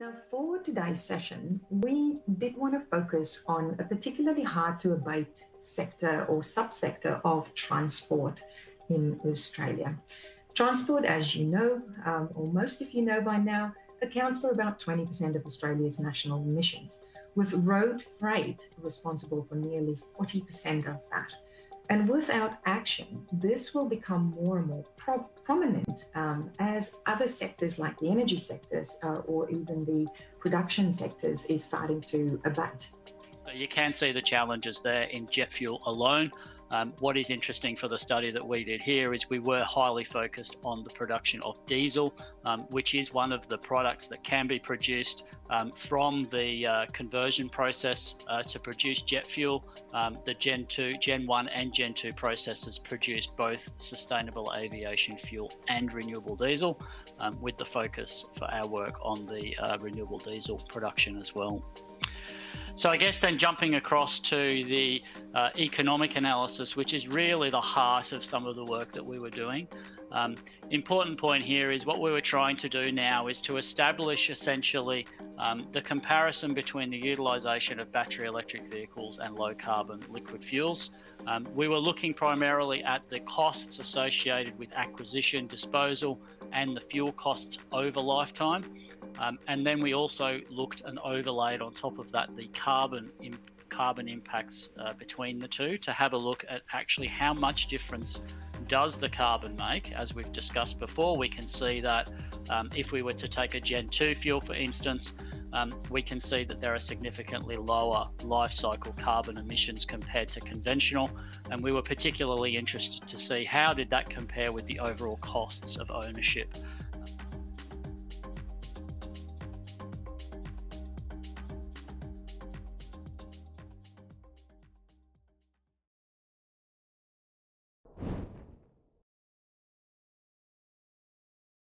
Now, for today's session, we did want to focus on a particularly hard to abate sector or subsector of transport in Australia. Transport, as you know, or most of you know by now, accounts for about 20% of Australia's national emissions, with road freight responsible for nearly 40% of that. And without action, this will become more and more prominent as other sectors like the energy sectors or even the production sectors is starting to abate. You can see the challenges there in jet fuel alone. What is interesting for the study that we did here is we were highly focused on the production of diesel, which is one of the products that can be produced from the conversion process to produce jet fuel. The Gen 1 and Gen 2 processes produce both sustainable aviation fuel and renewable diesel, with the focus for our work on the renewable diesel production as well. So I guess then jumping across to the economic analysis, which is really the heart of some of the work that we were doing. Important point here is what we were trying to do now is to establish essentially the comparison between the utilisation of battery electric vehicles and low carbon liquid fuels. We were looking primarily at the costs associated with acquisition, disposal, and the fuel costs over lifetime. And then we also looked and overlaid on top of that the carbon impacts between the two to have a look at actually how much difference does the carbon make. As we've discussed before, we can see that if we were to take a Gen 2 fuel, for instance, we can see that there are significantly lower life cycle carbon emissions compared to conventional. And we were particularly interested to see how did that compare with the overall costs of ownership.